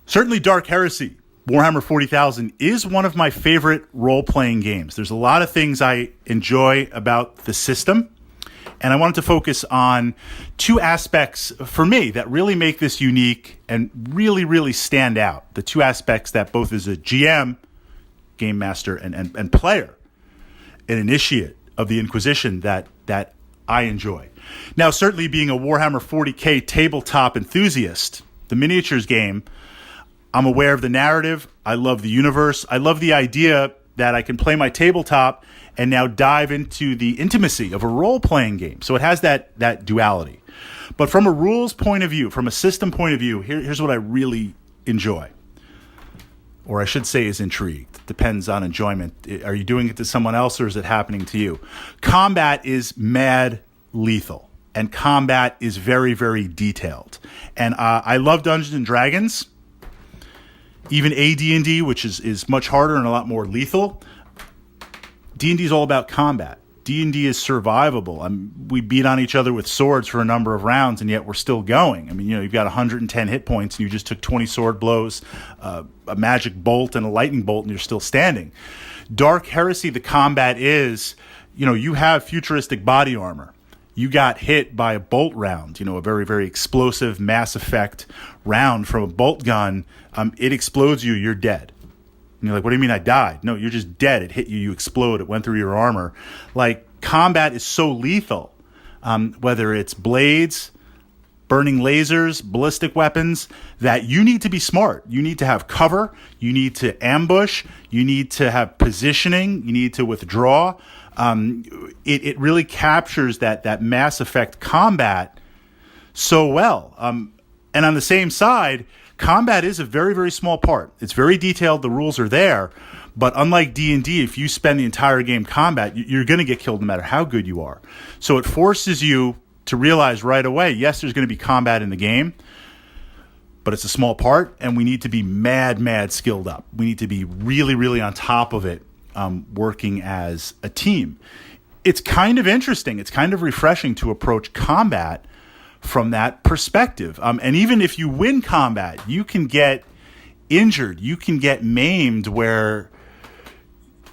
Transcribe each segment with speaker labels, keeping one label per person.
Speaker 1: Certainly Dark Heresy, Warhammer 40,000, is one of my favorite role-playing games. There's a lot of things I enjoy about the system, and I wanted to focus on two aspects for me that really make this unique and really, really stand out. The two aspects that both as a GM, game master, and player, an initiate of the Inquisition that I enjoy. Now, certainly being a Warhammer 40K tabletop enthusiast, the miniatures game, I'm aware of the narrative. I love the universe. I love the idea that I can play my tabletop and now dive into the intimacy of a role-playing game. So it has that duality. But from a rules point of view, from a system point of view, here's what I really enjoy. Or I should say is intrigued. Depends on enjoyment. Are you doing it to someone else or is it happening to you? Combat is mad lethal. And combat is very, very detailed. And I love Dungeons & Dragons. Even AD&D, which is much harder and a lot more lethal. D&D is all about combat. D&D is survivable. We beat on each other with swords for a number of rounds, and yet we're still going. I mean, you've got 110 hit points, and you just took 20 sword blows, a magic bolt, and a lightning bolt, and you're still standing. Dark Heresy, the combat is, you have futuristic body armor. You got hit by a bolt round, a very, very explosive mass effect round from a bolt gun. It explodes you, you're dead. And you're like, what do you mean I died? No, you're just dead. It hit you, you explode. It went through your armor. Like, combat is so lethal, whether it's blades, burning lasers, ballistic weapons, that you need to be smart. You need to have cover. You need to ambush. You need to have positioning. You need to withdraw. It really captures that Mass Effect combat so well. And on the same side, combat is a very, very small part. It's very detailed. The rules are there. But unlike D&D, if you spend the entire game combat, you're going to get killed no matter how good you are. So it forces you to realize right away, yes, there's going to be combat in the game, but it's a small part, and we need to be mad skilled up. We need to be really, really on top of it, working as a team. It's kind of interesting. It's kind of refreshing to approach combat from that perspective. And even if you win combat, you can get injured. You can get maimed where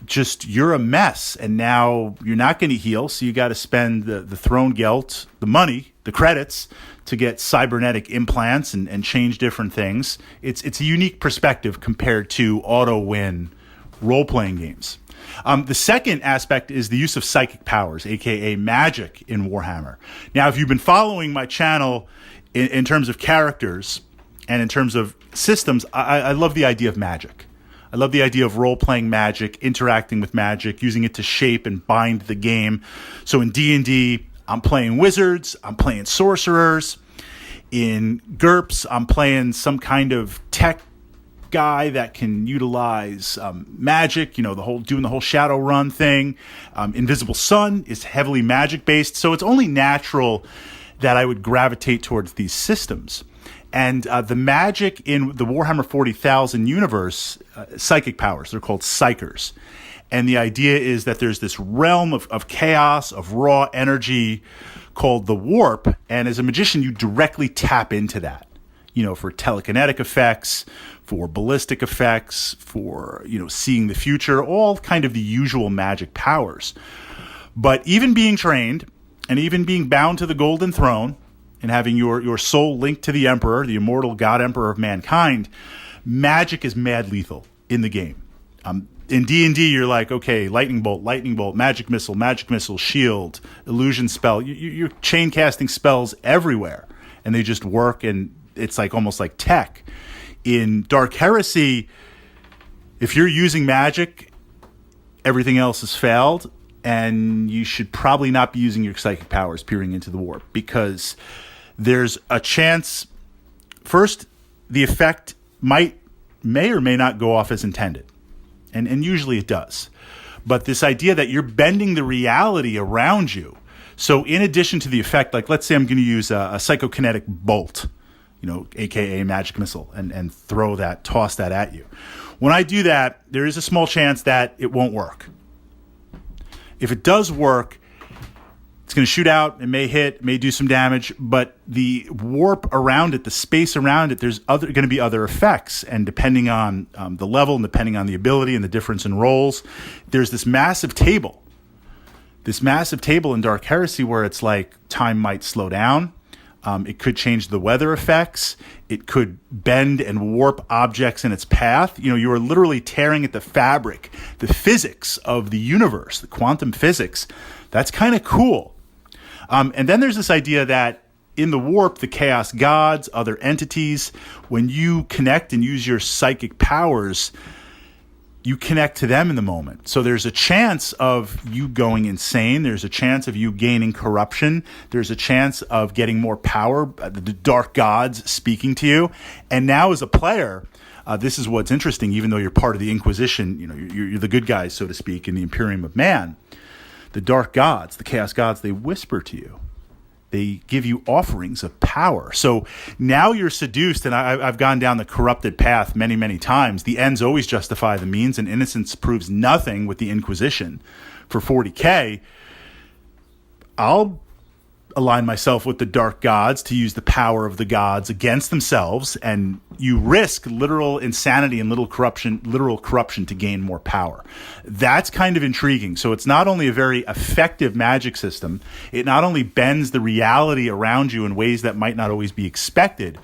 Speaker 1: just you're a mess. And now you're not going to heal. So you got to spend the throne gelt, the money, the credits to get cybernetic implants and change different things. It's a unique perspective compared to auto-win role-playing games. The second aspect is the use of psychic powers, aka magic in Warhammer. Now, if you've been following my channel in terms of characters and in terms of systems, I love the idea of magic. I love the idea of role-playing magic, interacting with magic, using it to shape and bind the game. So in D&D, I'm playing wizards, I'm playing sorcerers. In GURPS, I'm playing some kind of tech guy that can utilize magic, doing the whole Shadowrun thing. Invisible Sun is heavily magic based, so it's only natural that I would gravitate towards these systems. And the magic in the Warhammer 40,000 universe, psychic powers, they're called psychers. And the idea is that there's this realm of chaos, of raw energy called the warp, and as a magician, you directly tap into that. For telekinetic effects, for ballistic effects, for, seeing the future, all kind of the usual magic powers. But even being trained and even being bound to the Golden Throne and having your soul linked to the Emperor, the immortal God Emperor of mankind, magic is mad lethal in the game. In D&D, you're like, okay, lightning bolt, magic missile, shield, illusion spell. You're chain casting spells everywhere, and they just work, and it's like almost like tech. In Dark Heresy, if you're using magic, everything else has failed, and you should probably not be using your psychic powers peering into the warp, because there's a chance, first, the effect may or may not go off as intended, and usually it does. But this idea that you're bending the reality around you, so in addition to the effect, like let's say I'm going to use a psychokinetic bolt, aka magic missile, and toss that at you. When I do that, there is a small chance that it won't work. If it does work, It's going to shoot out. It may hit, may do some damage, but the warp around it, the space around it, there's going to be other effects. And depending on the level and depending on the ability and the difference in rolls, there's this massive table. In Dark Heresy where it's like time might slow down. It could change the weather effects. It could bend and warp objects in its path. You are literally tearing at the fabric, the physics of the universe, the quantum physics. That's kind of cool. And then there's this idea that in the warp, the chaos gods, other entities, when you connect and use your psychic powers, you connect to them in the moment. So there's a chance of you going insane. There's a chance of you gaining corruption. There's a chance of getting more power, the dark gods speaking to you. And now as a player, this is what's interesting, even though you're part of the Inquisition, you're the good guys, so to speak, in the Imperium of Man. The dark gods, the chaos gods, they whisper to you. They give you offerings of power. So now you're seduced, and I've gone down the corrupted path many, many times. The ends always justify the means, and innocence proves nothing with the Inquisition. For 40K, I'll align myself with the dark gods to use the power of the gods against themselves, and you risk literal insanity and literal corruption to gain more power. That's kind of intriguing. So it's not only a very effective magic system, it not only bends the reality around you in ways that might not always be expected,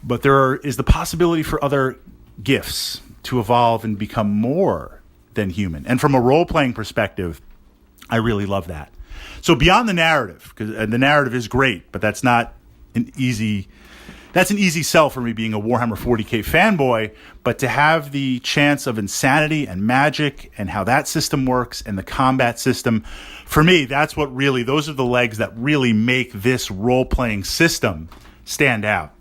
Speaker 1: but there is the possibility for other gifts to evolve and become more than human. And from a role-playing perspective, I really love that. So beyond the narrative, because the narrative is great, but that's not an easy sell for me being a Warhammer 40K fanboy. But to have the chance of insanity and magic and how that system works and the combat system, for me, those are the legs that really make this role-playing system stand out.